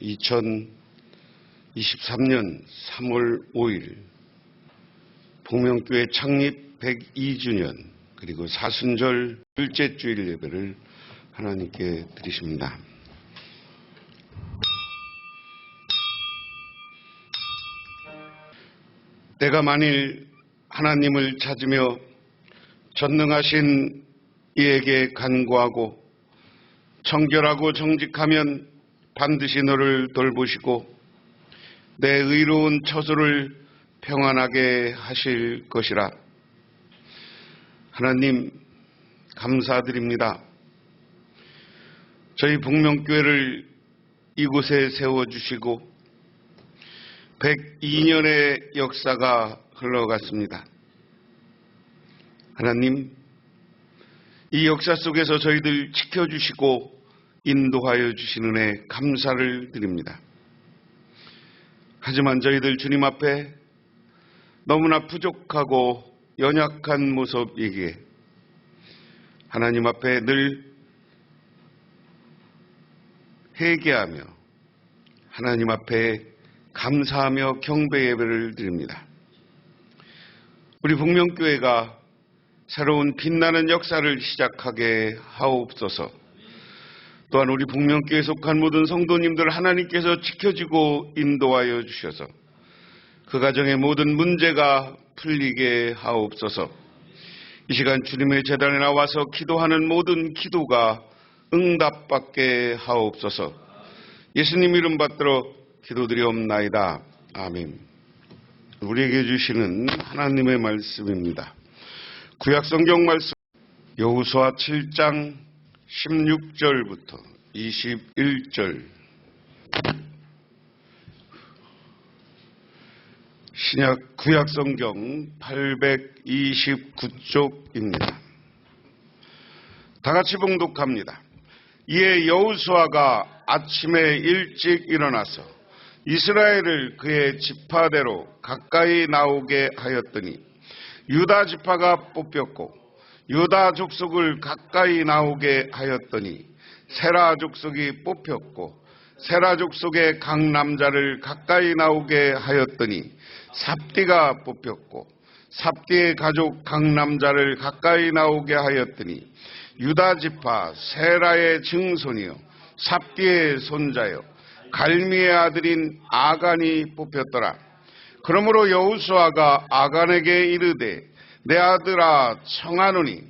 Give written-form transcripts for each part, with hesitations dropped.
2023년 3월 5일 복명교회 창립 102주년 그리고 사순절 둘째 주일 예배를 하나님께 드리십니다. 때가 만일 하나님을 찾으며 전능하신 이에게 간구하고 청결하고 정직하면 반드시 너를 돌보시고 내 의로운 처소를 평안하게 하실 것이라. 하나님 감사드립니다. 저희 복명교회를 이곳에 세워주시고 102년의 역사가 흘러갔습니다. 하나님, 이 역사 속에서 저희들 지켜주시고 인도하여 주시는 은혜 감사를 드립니다. 하지만 저희들 주님 앞에 너무나 부족하고 연약한 모습이기에 하나님 앞에 늘 회개하며 하나님 앞에 감사하며 경배 예배를 드립니다. 우리 복명교회가 새로운 빛나는 역사를 시작하게 하옵소서. 또한 우리 복명교회에 속한 모든 성도님들 하나님께서 지켜주고 인도하여 주셔서 그 가정의 모든 문제가 풀리게 하옵소서. 이 시간 주님의 제단에 나와서 기도하는 모든 기도가 응답받게 하옵소서. 예수님 이름 받들어 기도드리옵나이다. 아멘. 우리에게 주시는 하나님의 말씀입니다. 구약성경 말씀 여호수아 7장 16절부터 21절 신약 구약성경 829쪽입니다. 다 같이 봉독합니다. 이에 여호수아가 아침에 일찍 일어나서 이스라엘을 그의 지파대로 가까이 나오게 하였더니 유다 지파가 뽑혔고 유다 족속을 가까이 나오게 하였더니 세라 족속이 뽑혔고 세라 족속의 각 남자를 가까이 나오게 하였더니 삽디가 뽑혔고 삽디의 가족 각 남자를 가까이 나오게 하였더니 유다 지파 세라의 증손이요 삽디의 손자요 갈미의 아들인 아간이 뽑혔더라. 그러므로 여호수아가 아간에게 이르되 내 아들아 청하노니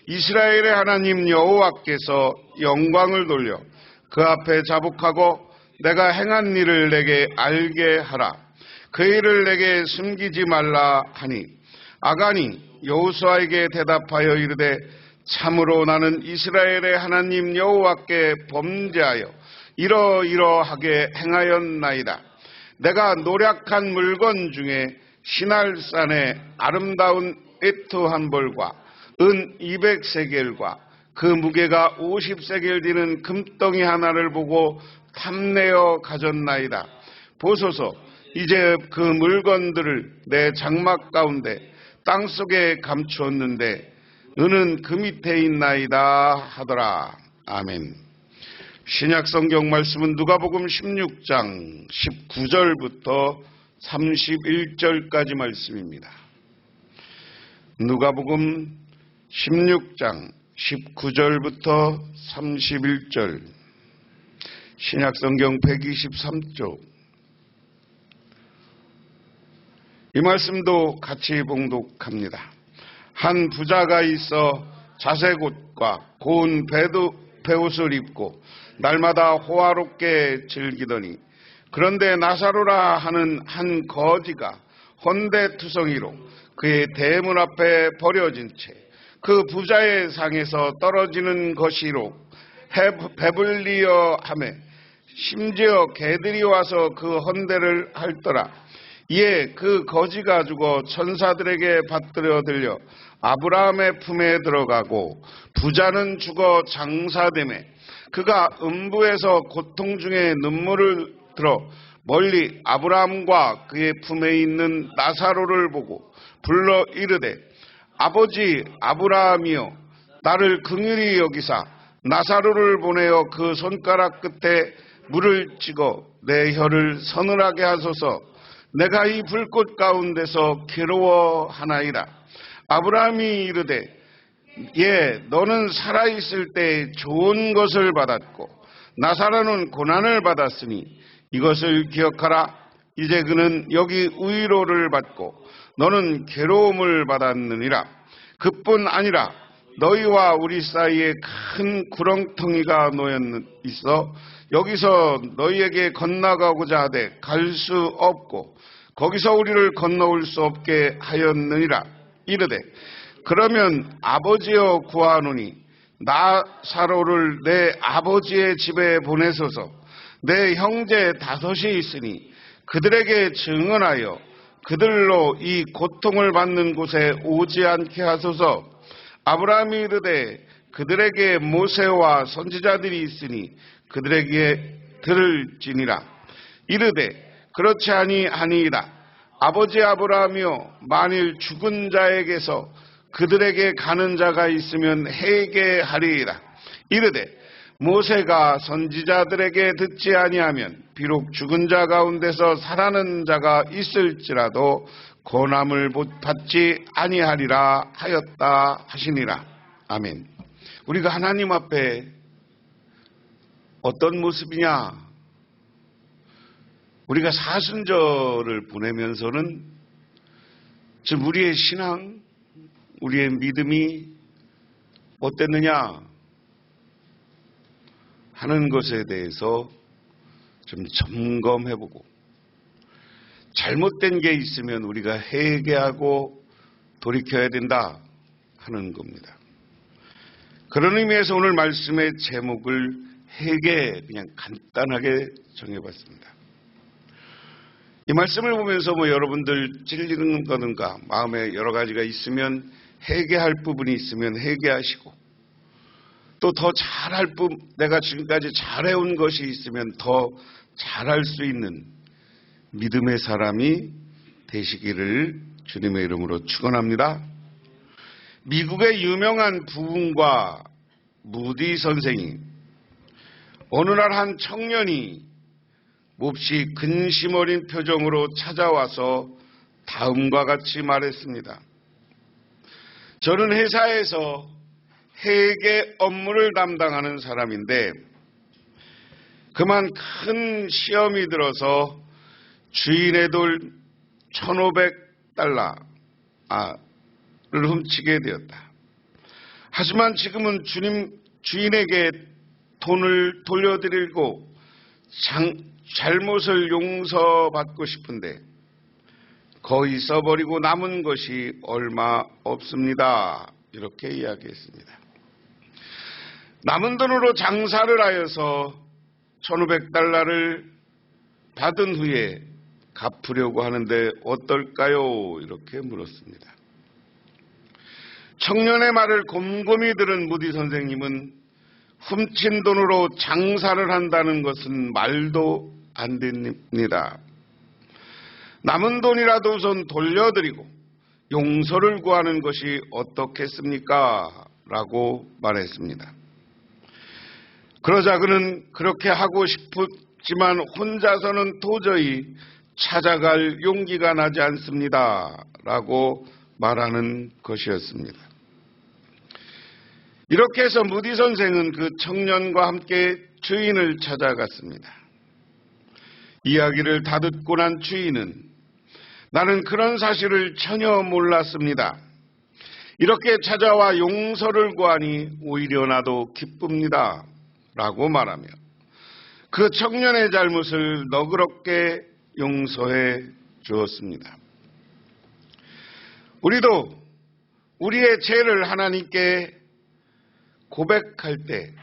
이스라엘의 하나님 여호와께서 영광을 돌려 그 앞에 자복하고 내가 행한 일을 내게 알게 하라. 그 일을 내게 숨기지 말라 하니 아간이 여호수아에게 대답하여 이르되 참으로 나는 이스라엘의 하나님 여호와께 범죄하여 이러이러하게 행하였나이다. 내가 노략한 물건 중에 시날산의 아름다운 에트 한 벌과 은 200세겔과 그 무게가 50세겔 되는 금덩이 하나를 보고 탐내어 가졌나이다. 보소서 이제 그 물건들을 내 장막 가운데 땅속에 감추었는데 은은 그 밑에 있나이다 하더라. 아멘. 신약 성경 말씀은 누가복음 16장 19절부터 31절까지 말씀입니다. 누가복음 16장 19절부터 31절 신약 성경 123쪽 이 말씀도 같이 봉독합니다. 한 부자가 있어 자색옷과 고운 베옷을 입고 날마다 호화롭게 즐기더니 그런데 나사로라 하는 한 거지가 헌데투성이로 그의 대문 앞에 버려진 채 그 부자의 상에서 떨어지는 것이로 배불리어 하매 심지어 개들이 와서 그 헌데를 핥더라. 이에 그 거지가 죽어 천사들에게 받들어 들려 아브라함의 품에 들어가고 부자는 죽어 장사되매 그가 음부에서 고통 중에 눈물을 들어 멀리 아브라함과 그의 품에 있는 나사로를 보고 불러 이르되 아버지 아브라함이여 나를 긍휼히 여기사 나사로를 보내어 그 손가락 끝에 물을 찍어 내 혀를 서늘하게 하소서. 내가 이 불꽃 가운데서 괴로워하나이다. 아브라함이 이르되 예, 너는 살아있을 때 좋은 것을 받았고 나사로는 고난을 받았으니 이것을 기억하라. 이제 그는 여기 위로를 받고 너는 괴로움을 받았느니라. 그뿐 아니라 너희와 우리 사이에 큰 구렁텅이가 놓여 있어 여기서 너희에게 건너가고자 하되 갈 수 없고 거기서 우리를 건너올 수 없게 하였느니라. 이르되 그러면 아버지여 구하노니 나사로를 내 아버지의 집에 보내소서. 내 형제 5이 있으니 그들에게 증언하여 그들로 이 고통을 받는 곳에 오지 않게 하소서. 아브라함이 이르되 그들에게 모세와 선지자들이 있으니 그들에게 들을지니라. 이르되 그렇지 아니하니이다. 아버지 아브라함이여, 만일 죽은 자에게서 그들에게 가는 자가 있으면 회개하리이다. 이르되 모세가 선지자들에게 듣지 아니하면 비록 죽은 자 가운데서 살아난 자가 있을지라도 고난을 받지 아니하리라 하였다 하시니라. 아멘. 우리가 하나님 앞에 어떤 모습이냐? 우리가 사순절을 보내면서는 즉 우리의 신앙, 우리의 믿음이 어땠느냐 하는 것에 대해서 좀 점검해보고 잘못된 게 있으면 우리가 회개하고 돌이켜야 된다 하는 겁니다. 그런 의미에서 오늘 말씀의 제목을 회개 그냥 간단하게 정해봤습니다. 이 말씀을 보면서 여러분들 찔리는 거든가 마음에 여러 가지가 있으면 회개할 부분이 있으면 회개하시고 또 더 잘할 내가 지금까지 잘해온 것이 있으면 더 잘할 수 있는 믿음의 사람이 되시기를 주님의 이름으로 축원합니다. 미국의 유명한 부흥가 무디 선생이 어느 날 한 청년이 몹시 근심 어린 표정으로 찾아와서 다음과 같이 말했습니다. 저는 회사에서 회계 업무를 담당하는 사람인데 그만 큰 시험이 들어서 주인의 돌 $1,500를 훔치게 되었다. 하지만 지금은 주인에게 돈을 돌려드리고 잘못을 용서받고 싶은데 거의 써버리고 남은 것이 얼마 없습니다. 이렇게 이야기했습니다. 남은 돈으로 장사를 하여서 $1,500를 받은 후에 갚으려고 하는데 어떨까요? 이렇게 물었습니다. 청년의 말을 곰곰이 들은 무디 선생님은 훔친 돈으로 장사를 한다는 것은 말도 안 됩니다. 남은 돈이라도 우선 돌려드리고 용서를 구하는 것이 어떻겠습니까? 라고 말했습니다. 그러자 그는 그렇게 하고 싶지만 혼자서는 도저히 찾아갈 용기가 나지 않습니다. 라고 말하는 것이었습니다. 이렇게 해서 무디 선생은 그 청년과 함께 주인을 찾아갔습니다. 이야기를 다 듣고 난 주인은 나는 그런 사실을 전혀 몰랐습니다. 이렇게 찾아와 용서를 구하니 오히려 나도 기쁩니다. 라고 말하며 그 청년의 잘못을 너그럽게 용서해 주었습니다. 우리도 우리의 죄를 하나님께 고백할 때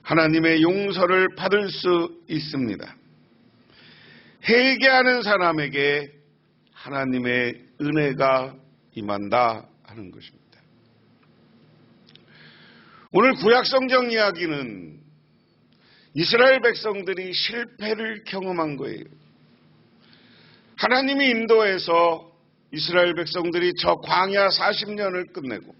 하나님의 용서를 받을 수 있습니다. 회개하는 사람에게 하나님의 은혜가 임한다 하는 것입니다. 오늘 구약성경 이야기는 이스라엘 백성들이 실패를 경험한 거예요. 하나님이 인도해서 이스라엘 백성들이 저 광야 40년을 끝내고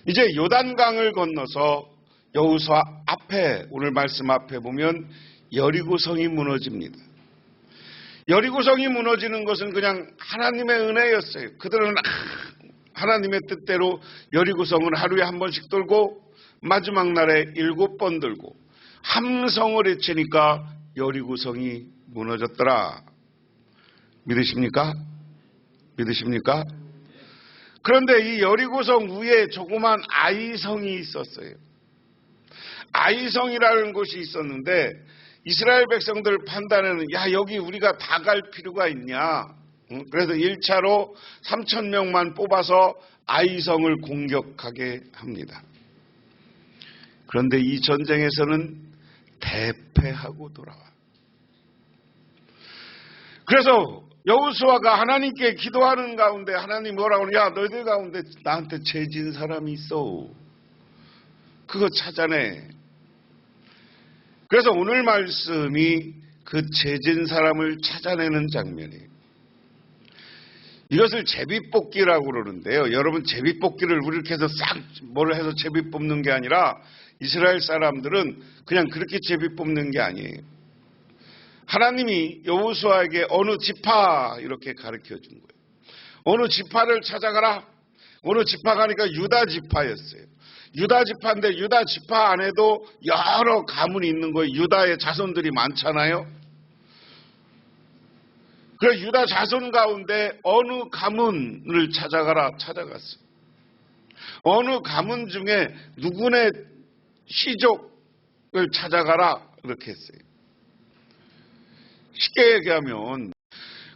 이제 요단강을 건너서 여호수아 앞에, 오늘 말씀 앞에 보면 여리고성이 무너집니다. 여리고성이 무너지는 것은 그냥 하나님의 은혜였어요. 그들은 하나님의 뜻대로 여리고성을 하루에 한 번씩 돌고 마지막 날에 7번 돌고 함성을 외치니까 여리고성이 무너졌더라. 믿으십니까? 믿으십니까? 그런데 이 여리고성 위에 조그만 아이성이 있었어요. 아이성이라는 곳이 있었는데 이스라엘 백성들 판단에는 야, 여기 우리가 다 갈 필요가 있냐. 그래서 1차로 3,000명만 뽑아서 아이성을 공격하게 합니다. 그런데 이 전쟁에서는 대패하고 돌아와. 그래서 여호수아가 하나님께 기도하는 가운데 하나님 뭐라고 하냐, 너희들 가운데 나한테 죄진 사람이 있어. 그거 찾아내. 그래서 오늘 말씀이 그 죄진 사람을 찾아내는 장면이에요. 이것을 제비뽑기라고 그러는데요. 여러분, 제비뽑기를 이렇게 해서 싹 뭘 해서 제비 뽑는 게 아니라 이스라엘 사람들은 그냥 그렇게 제비 뽑는 게 아니에요. 하나님이 여호수아에게 어느 지파 이렇게 가르쳐 준 거예요. 어느 지파를 찾아가라. 어느 지파 가니까 유다 지파였어요. 유다 지파인데 유다 지파 안에도 여러 가문이 있는 거예요. 유다의 자손들이 많잖아요. 그래서 유다 자손 가운데 어느 가문을 찾아가라. 찾아갔어요. 어느 가문 중에 누구네 시족을 찾아가라. 이렇게 했어요. 쉽게 얘기하면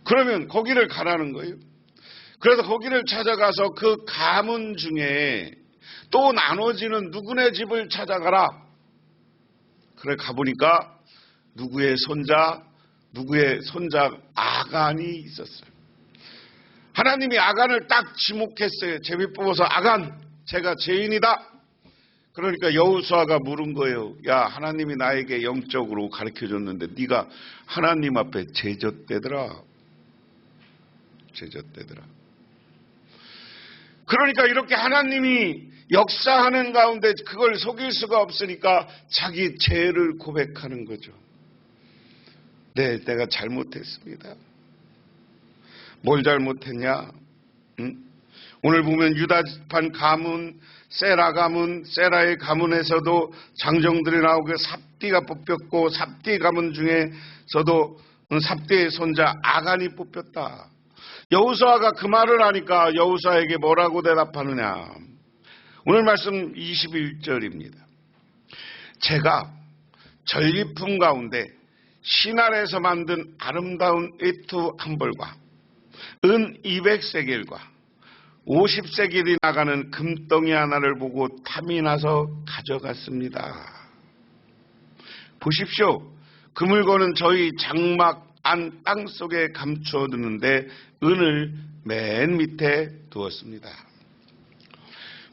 그러면 거기를 가라는 거예요. 그래서 거기를 찾아가서 그 가문 중에 또 나눠지는 누구네 집을 찾아가라. 그래 가보니까 누구의 손자 아간이 있었어요. 하나님이 아간을 딱 지목했어요. 제비 뽑아서 아간, 제가 죄인이다. 그러니까 여호수아가 물은 거예요. 야, 하나님이 나에게 영적으로 가르쳐줬는데 네가 하나님 앞에 제젖대더라. 제젖대더라. 그러니까 이렇게 하나님이 역사하는 가운데 그걸 속일 수가 없으니까 자기 죄를 고백하는 거죠. 네, 내가 잘못했습니다. 뭘 잘못했냐? 오늘 보면 유다 지파 가문, 세라 가문, 세라의 가문에서도 장정들이 나오고 삽디가 뽑혔고 삽디 가문 중에서도 삽디의 손자 아간이 뽑혔다. 여호수아가 그 말을 하니까 여호수아에게 뭐라고 대답하느냐? 오늘 말씀 21절입니다. 제가 전리품 가운데 신할에서 만든 아름다운 의투 한 벌과 은 200세겔과 50세겔이 나가는 금덩이 하나를 보고 탐이 나서 가져갔습니다. 보십시오. 그 물건은 저희 장막 안 땅속에 감추어두는데 은을 맨 밑에 두었습니다.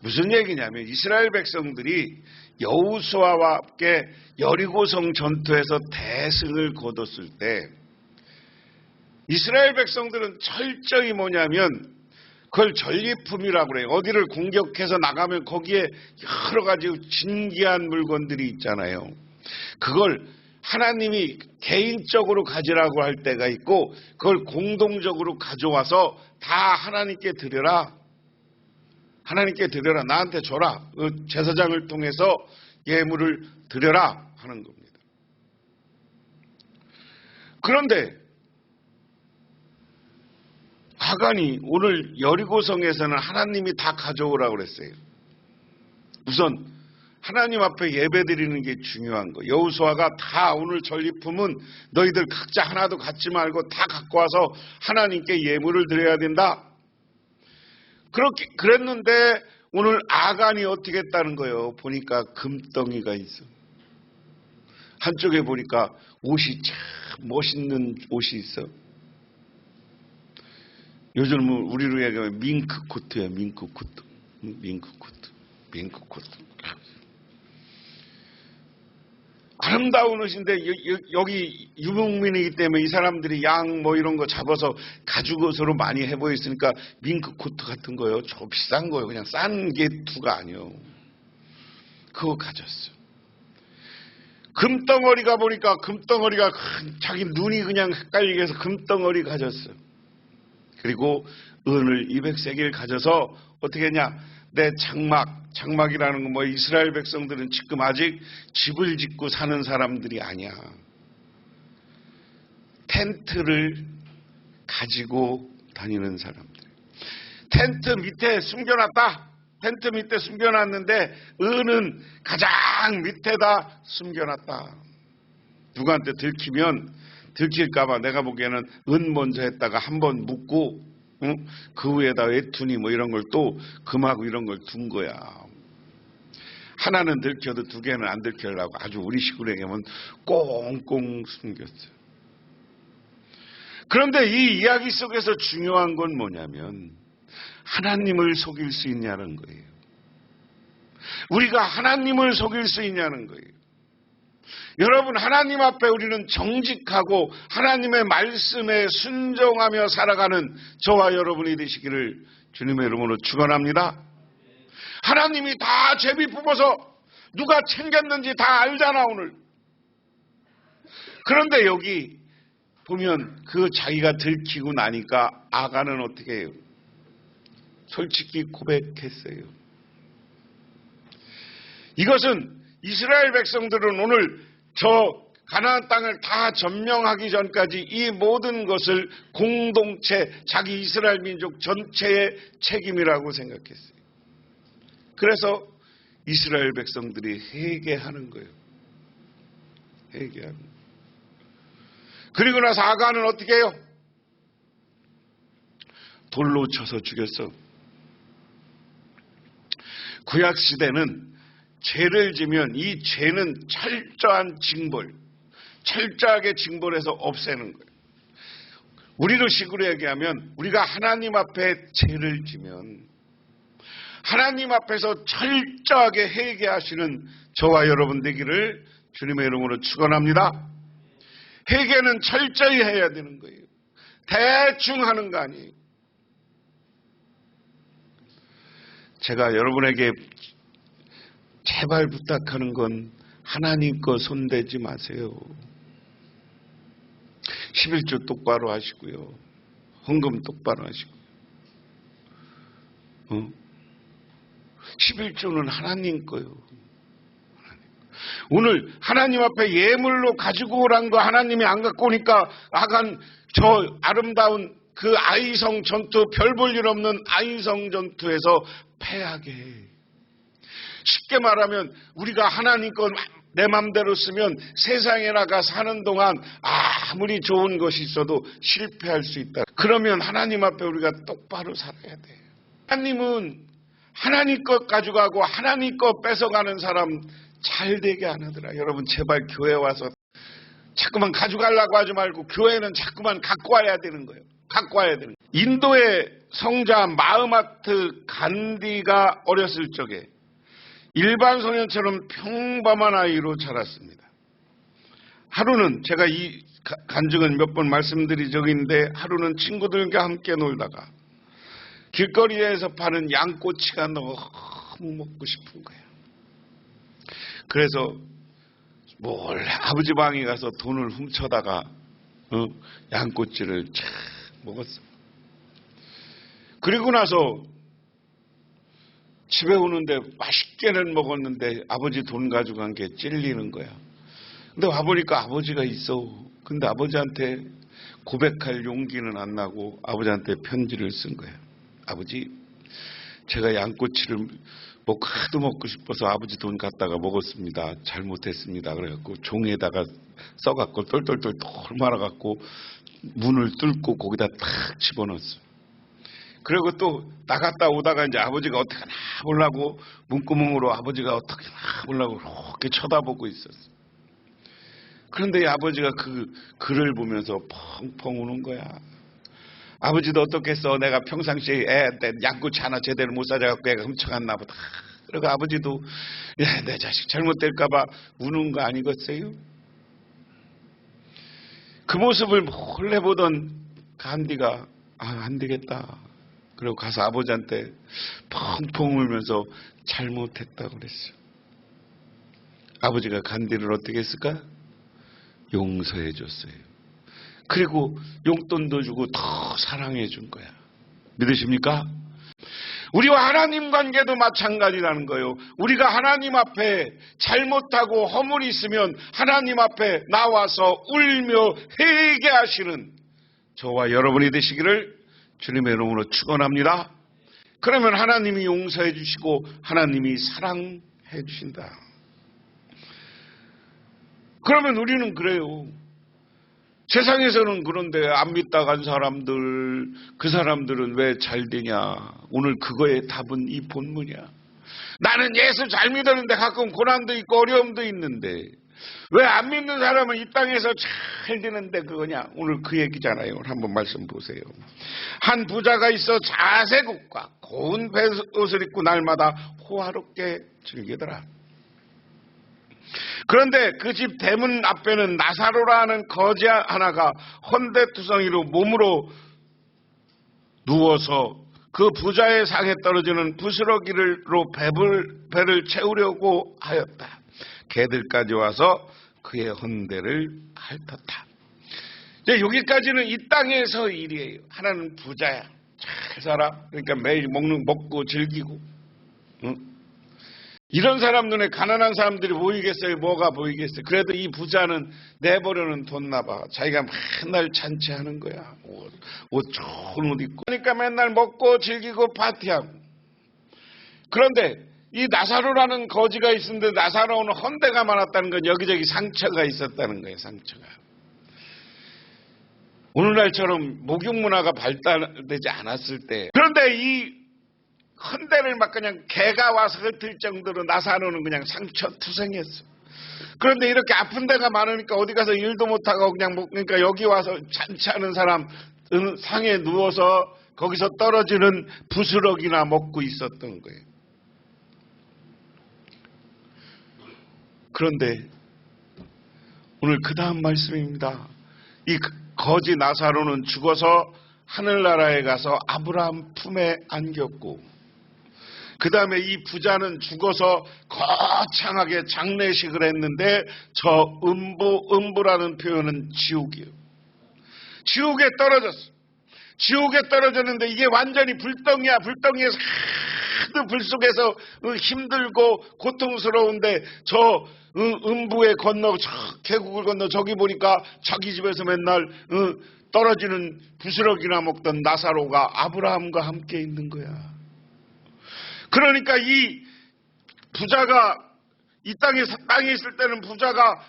무슨 얘기냐면 이스라엘 백성들이 여호수아와 함께 여리고성 전투에서 대승을 거뒀을 때 이스라엘 백성들은 철저히 뭐냐면 그걸 전리품이라고 그래요. 어디를 공격해서 나가면 거기에 여러 가지 진귀한 물건들이 있잖아요. 그걸 하나님이 개인적으로 가지라고 할 때가 있고 그걸 공동적으로 가져와서 다 하나님께 드려라. 하나님께 드려라. 나한테 줘라. 제사장을 통해서 예물을 드려라 하는 겁니다. 그런데 아간이 오늘 여리고성에서는 하나님이 다 가져오라고 그랬어요. 우선 하나님 앞에 예배드리는 게 중요한 거. 여호수아가 다 오늘 전리품은 너희들 각자 하나도 갖지 말고 다 갖고 와서 하나님께 예물을 드려야 된다. 그렇게 그랬는데 오늘 아간이 어떻게 했다는 거예요? 보니까 금덩이가 있어. 한쪽에 보니까 옷이 참 멋있는 옷이 있어. 요즘 우리로 얘기하면 밍크 코트야. 밍크 코트. 아름다운 옷인데 여기 유목민이기 때문에 이 사람들이 양 뭐 이런 거 잡아서 가죽옷으로 많이 해보여 있으니까 밍크 코트 같은 거요. 저 비싼 거요. 그냥 싼 게 투가 아니요. 그거 가졌어. 금덩어리가 보니까 금덩어리가 자기 눈이 그냥 헷갈리게 해서 금덩어리 가졌어요. 그리고 은을 200세겔 가져서 어떻게 했냐? 내 장막이라는 건 뭐 이스라엘 백성들은 지금 아직 집을 짓고 사는 사람들이 아니야. 텐트를 가지고 다니는 사람들. 텐트 밑에 숨겨놨다. 텐트 밑에 숨겨놨는데 은은 가장 밑에다 숨겨놨다. 누구한테 들킬까봐 내가 보기에는 은 먼저 했다가 한번 묻고 그 위에다 외투니 뭐 이런 걸 또 금하고 이런 걸 둔 거야. 하나는 들켜도 두 개는 안 들키려고 아주 우리 식으로 얘기하면 꽁꽁 숨겼어요. 그런데 이 이야기 속에서 중요한 건 뭐냐면 하나님을 속일 수 있냐는 거예요. 우리가 하나님을 속일 수 있냐는 거예요. 여러분, 하나님 앞에 우리는 정직하고 하나님의 말씀에 순종하며 살아가는 저와 여러분이 되시기를 주님의 이름으로 축원합니다. 하나님이 다 제비 뽑아서 누가 챙겼는지 다 알잖아 오늘. 그런데 여기 보면 그 자기가 들키고 나니까 아간은 어떻게 해요? 솔직히 고백했어요. 이것은 이스라엘 백성들은 오늘 저 가나안 땅을 다 점령하기 전까지 이 모든 것을 공동체, 자기 이스라엘 민족 전체의 책임이라고 생각했어요. 그래서 이스라엘 백성들이 회개하는 거예요. 회개하는 거예요. 그리고 나서 아간은 어떻게 해요? 돌로 쳐서 죽였어. 구약시대는 죄를 지면 이 죄는 철저한 징벌, 철저하게 징벌해서 없애는 거예요. 우리로 식으로 얘기하면 우리가 하나님 앞에 죄를 지면 하나님 앞에서 철저하게 회개하시는 저와 여러분 되기를 주님의 이름으로 축원합니다. 회개는 철저히 해야 되는 거예요. 대충 하는 거 아니에요. 제가 여러분에게 제발 부탁하는 건 하나님 거 손대지 마세요. 11조 똑바로 하시고요. 헌금 똑바로 하시고요. 11조는 하나님 거요. 오늘 하나님 앞에 예물로 가지고 오란 거 하나님이 안 갖고 오니까 아간 저 아름다운 그 아이성 전투, 별 볼 일 없는 아이성 전투에서 패하게 해. 쉽게 말하면 우리가 하나님 것 내 맘대로 쓰면 세상에 나가 사는 동안 아무리 좋은 것이 있어도 실패할 수 있다. 그러면 하나님 앞에 우리가 똑바로 살아야 돼. 하나님은 하나님 것 가져가고 하나님 것 뺏어가는 사람 잘 되게 안 하더라. 여러분 제발 교회 와서 자꾸만 가져가려고 하지 말고 교회는 자꾸만 갖고 와야 되는 거예요. 갖고 와야 되는 거예요. 인도의 성자 마흐마트 간디가 어렸을 적에 일반 소년처럼 평범한 아이로 자랐습니다. 하루는 제가 이 간증은 몇 번 말씀드린 적이 있는데 하루는 친구들과 함께 놀다가 길거리에서 파는 양꼬치가 너무 먹고 싶은 거예요. 그래서 몰래 아버지 방에 가서 돈을 훔쳐다가 양꼬치를 쫙 먹었어. 그리고 나서 집에 오는데 맛있게는 먹었는데 아버지 돈 가져간 게 찔리는 거야. 근데 와보니까 아버지가 있어. 근데 아버지한테 고백할 용기는 안 나고 아버지한테 편지를 쓴 거야. 아버지, 제가 양꼬치를 하도 먹고 싶어서 아버지 돈 갖다가 먹었습니다. 잘못했습니다. 그래갖고 종이에다가 써갖고 똘똘똘 말아갖고 문을 뚫고 거기다 탁 집어넣었어. 그리고 또 나갔다 오다가 이제 아버지가 어떻게 하나 보려고 문구멍으로 아버지가 어떻게 하나 보려고 이렇게 쳐다보고 있었어. 그런데 이 아버지가 그 글을 보면서 펑펑 우는 거야. 아버지도 어떻겠어. 내가 평상시에 양꼬치 하나 제대로 못 사줘갖고 애가 훔쳐갔나 보다. 그리고 아버지도 내 자식 잘못될까봐 우는 거 아니겠어요? 그 모습을 몰래 보던 간디가 안 되겠다. 그리고 가서 아버지한테 펑펑 울면서 잘못했다고 그랬어요. 아버지가 간디를 어떻게 했을까? 용서해 줬어요. 그리고 용돈도 주고 더 사랑해 준 거야. 믿으십니까? 우리와 하나님 관계도 마찬가지라는 거예요. 우리가 하나님 앞에 잘못하고 허물이 있으면 하나님 앞에 나와서 울며 회개하시는 저와 여러분이 되시기를 주님의 이름으로 축원합니다. 그러면 하나님이 용서해 주시고 하나님이 사랑해 주신다. 그러면 우리는 그래요. 세상에서는 그런데 안 믿다 간 사람들, 그 사람들은 왜 잘 되냐? 오늘 그거의 답은 이 본문이야. 나는 예수 잘 믿었는데 가끔 고난도 있고 어려움도 있는데 왜 안 믿는 사람은 이 땅에서 잘 되는데 그거냐? 오늘 그 얘기잖아요. 오늘 한번 말씀 보세요. 한 부자가 있어 자세국과 고운 옷을 입고 날마다 호화롭게 즐기더라. 그런데 그 집 대문 앞에는 나사로라는 거지 하나가 헌데투성이로 몸으로 누워서 그 부자의 상에 떨어지는 부스러기로 배를 채우려고 하였다. 개들까지 와서 그의 헌데를 핥았다. 여기까지는 이 땅에서 일이에요. 하나는 부자야. 잘 살아. 그러니까 매일 먹고 즐기고. 응? 이런 사람 눈에 가난한 사람들이 보이겠어요? 뭐가 보이겠어요? 그래도 이 부자는 내버려는 뒀나 봐. 자기가 맨날 잔치하는 거야. 옷 좋은 옷 입고. 그러니까 맨날 먹고 즐기고 파티하고. 그런데 이 나사로라는 거지가 있었는데 나사로는 헌데가 많았다는 건 여기저기 상처가 있었다는 거예요. 상처가. 오늘날처럼 목욕 문화가 발달되지 않았을 때. 그런데 이 헌데를 막 그냥 개가 와서 흩을 정도로 나사로는 그냥 상처투성이었어. 그런데 이렇게 아픈 데가 많으니까 어디 가서 일도 못하고 그러니까 여기 와서 잔치하는 사람 상에 누워서 거기서 떨어지는 부스러기나 먹고 있었던 거예요. 그런데 오늘 그 다음 말씀입니다. 이 거지 나사로는 죽어서 하늘나라에 가서 아브라함 품에 안겼고 그 다음에 이 부자는 죽어서 거창하게 장례식을 했는데 저 음부라는 표현은 지옥이에요. 지옥에 떨어졌어. 지옥에 떨어졌는데 이게 완전히 불덩이야. 불덩이에서 하도 불 속에서 힘들고 고통스러운데 저 음부에 건너 저 계곡을 건너 저기 보니까 자기 집에서 맨날 떨어지는 부스러기나 먹던 나사로가 아브라함과 함께 있는 거야. 그러니까 이 부자가 이 땅에 있을 때는 부자가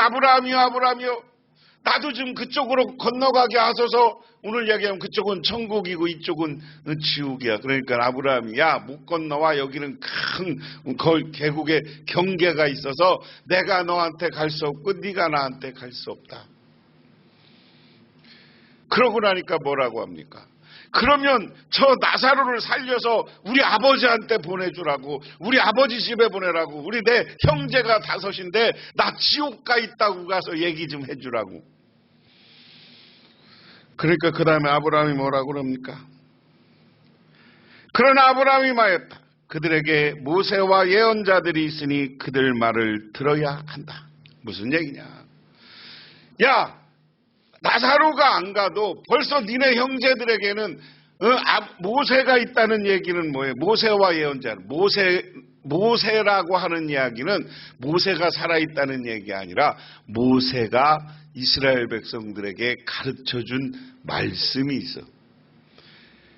아브라함이요 나도 좀 그쪽으로 건너가게 하소서. 오늘 얘기하면 그쪽은 천국이고 이쪽은 지옥이야. 그러니까 아브라함이 야 못 건너와. 여기는 큰 계곡에 경계가 있어서 내가 너한테 갈 수 없고 네가 나한테 갈 수 없다. 그러고 나니까 뭐라고 합니까? 그러면 저 나사로를 살려서 우리 아버지한테 보내주라고. 우리 아버지 집에 보내라고. 우리 내 형제가 5인데 나 지옥 가 있다고 가서 얘기 좀 해주라고. 그러니까 그 다음에 아브라함이 뭐라고 그럽니까? 그러나 아브라함이 말했다. 그들에게 모세와 예언자들이 있으니 그들 말을 들어야 한다. 무슨 얘기냐? 야 나사로가 안 가도 벌써 니네 형제들에게는 모세가 있다는 얘기는 뭐예요? 모세와 예언자. 모세라고 하는 이야기는 모세가 살아있다는 얘기 아니라 모세가 이스라엘 백성들에게 가르쳐준 말씀이 있어.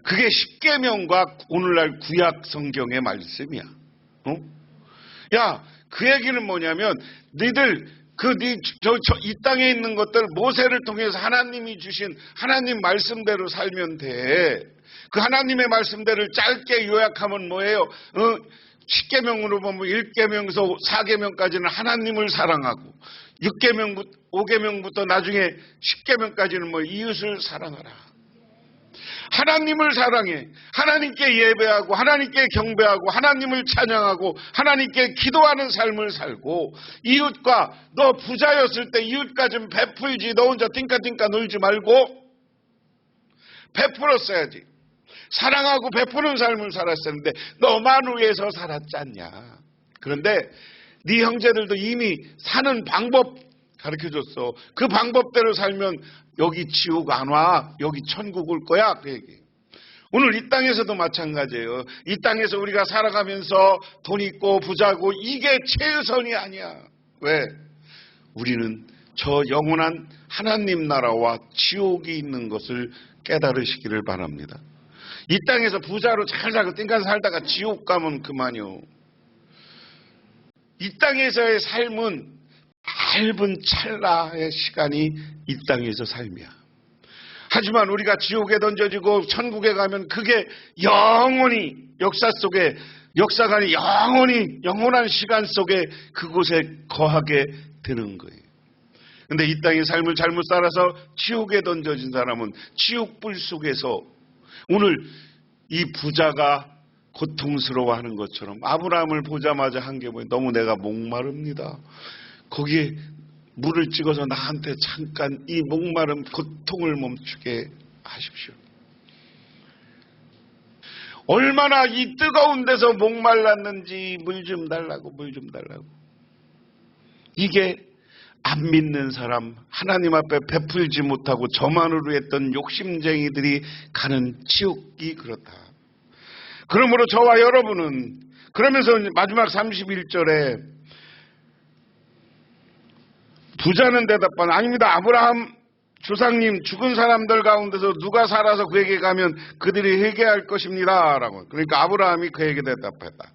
그게 십계명과 오늘날 구약 성경의 말씀이야. 야, 그 얘기는 뭐냐면 니들 이 땅에 있는 것들 모세를 통해서 하나님이 주신 하나님 말씀대로 살면 돼. 그 하나님의 말씀대로 짧게 요약하면 뭐예요? 10계명으로 보면 1계명에서 4계명까지는 하나님을 사랑하고 5계명부터 나중에 10계명까지는 뭐 이웃을 사랑하라. 하나님을 사랑해. 하나님께 예배하고 하나님께 경배하고 하나님을 찬양하고 하나님께 기도하는 삶을 살고 이웃과 너 부자였을 때 이웃과 좀 베풀지. 너 혼자 띵까띵까 놀지 말고 베풀었어야지. 사랑하고 베푸는 삶을 살았었는데 너만 위해서 살았지 않냐. 그런데 네 형제들도 이미 사는 방법 가르쳐줬어. 그 방법대로 살면 여기 지옥 안 와. 여기 천국 올 거야. 그 얘기. 오늘 이 땅에서도 마찬가지예요. 이 땅에서 우리가 살아가면서 돈 있고 부자고 이게 최우선이 아니야. 왜? 우리는 저 영원한 하나님 나라와 지옥이 있는 것을 깨달으시기를 바랍니다. 이 땅에서 부자로 잘 살고 띵간 살다가 지옥 가면 그만이요. 이 땅에서의 삶은 짧은 찰나의 시간이 이 땅에서 삶이야. 하지만 우리가 지옥에 던져지고 천국에 가면 그게 영원히 역사 속에 역사가 영원히 영원한 시간 속에 그곳에 거하게 되는 거예요. 근데 이 땅의 삶을 잘못 살아서 지옥에 던져진 사람은 지옥불 속에서 오늘 이 부자가 고통스러워하는 것처럼 아브라함을 보자마자 한 게 뭐예요? 너무 내가 목마릅니다. 거기에 물을 찍어서 나한테 잠깐 이 목마름 고통을 멈추게 하십시오. 얼마나 이 뜨거운 데서 목말랐는지 물 좀 달라고 물 좀 달라고. 이게 안 믿는 사람, 하나님 앞에 베풀지 못하고 저만으로 했던 욕심쟁이들이 가는 지옥이 그렇다. 그러므로 저와 여러분은 그러면서 마지막 31절에 부자는 대답한 아닙니다. 아브라함 조상님 죽은 사람들 가운데서 누가 살아서 그에게 가면 그들이 회개할 것입니다. 라고. 그러니까 아브라함이 그에게 대답했다.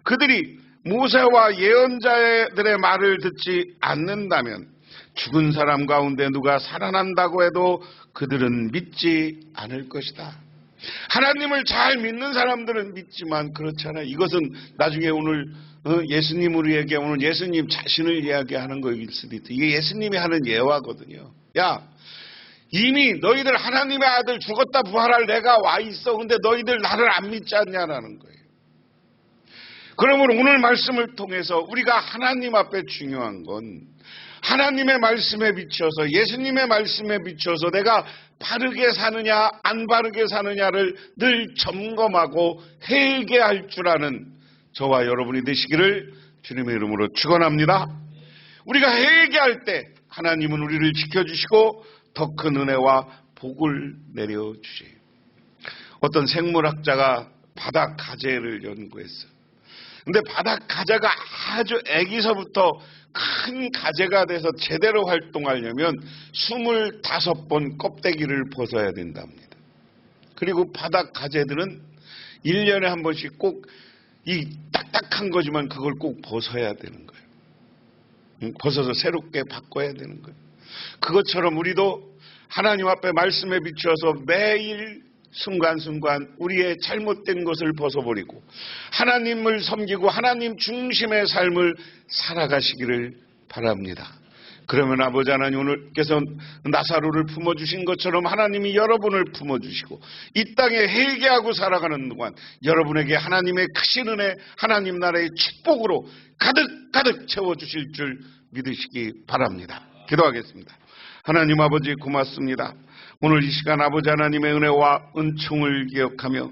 그들이 모세와 예언자들의 말을 듣지 않는다면 죽은 사람 가운데 누가 살아난다고 해도 그들은 믿지 않을 것이다. 하나님을 잘 믿는 사람들은 믿지만 그렇잖아요. 이것은 나중에 오늘 예수님 우리에게 오늘 예수님 자신을 이야기하는 거일 수도 있다. 이게 예수님이 하는 예화거든요. 야, 이미 너희들 하나님의 아들 죽었다 부활할 내가 와 있어. 근데 너희들 나를 안 믿지 않냐라는 거예요. 그러므로 오늘 말씀을 통해서 우리가 하나님 앞에 중요한 건 하나님의 말씀에 비춰서 예수님의 말씀에 비춰서 내가 바르게 사느냐 안 바르게 사느냐를 늘 점검하고 회개할 줄 아는 저와 여러분이 되시기를 주님의 이름으로 축원합니다. 우리가 회개할 때 하나님은 우리를 지켜주시고 더 큰 은혜와 복을 내려주세요. 어떤 생물학자가 바다 가재를 연구했어요. 근데 바다 가재가 아주 애기서부터 큰 가재가 돼서 제대로 활동하려면 25번 껍데기를 벗어야 된답니다. 그리고 바다 가재들은 1년에 한 번씩 꼭 이 딱딱한 거지만 그걸 꼭 벗어야 되는 거예요. 벗어서 새롭게 바꿔야 되는 거예요. 그것처럼 우리도 하나님 앞에 말씀에 비추어서 매일 순간순간 우리의 잘못된 것을 벗어버리고 하나님을 섬기고 하나님 중심의 삶을 살아가시기를 바랍니다. 그러면 아버지 하나님 오늘께서 나사로를 품어주신 것처럼 하나님이 여러분을 품어주시고 이 땅에 회개하고 살아가는 동안 여러분에게 하나님의 크신 은혜 하나님 나라의 축복으로 가득가득 채워주실 줄 믿으시기 바랍니다. 기도하겠습니다. 하나님 아버지 고맙습니다. 오늘 이 시간 아버지 하나님의 은혜와 은총을 기억하며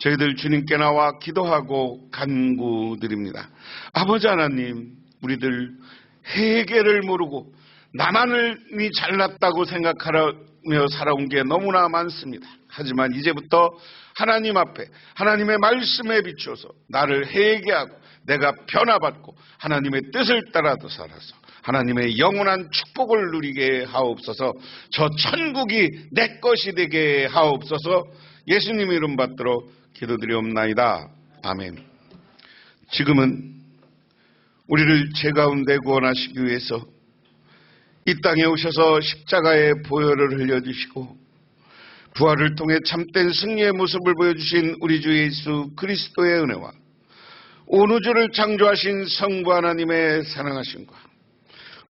저희들 주님께 나와 기도하고 간구드립니다. 아버지 하나님 우리들 회개를 모르고 나만이 잘났다고 생각하며 살아온 게 너무나 많습니다. 하지만 이제부터 하나님 앞에 하나님의 말씀에 비추어서 나를 회개하고 내가 변화받고 하나님의 뜻을 따라서 살아서 하나님의 영원한 축복을 누리게 하옵소서. 저 천국이 내 것이 되게 하옵소서. 예수님 이름 받들어 기도드리옵나이다. 아멘. 지금은 우리를 죄 가운데 구원하시기 위해서 이 땅에 오셔서 십자가의 보혈을 흘려주시고 부활을 통해 참된 승리의 모습을 보여주신 우리 주 예수 그리스도의 은혜와 온 우주를 창조하신 성부 하나님의 사랑하심과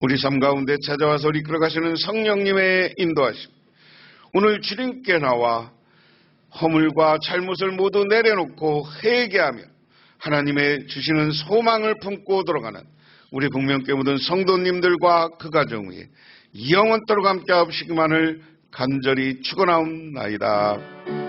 우리 삶 가운데 찾아와서 이끌어가시는 성령님의 인도하심, 오늘 주님께 나와 허물과 잘못을 모두 내려놓고 회개하며 하나님의 주시는 소망을 품고 돌아가는 우리 북명교회 모든 성도님들과 그 가정 위에 영원토록 함께 하시기만을 간절히 축원하옵나이다.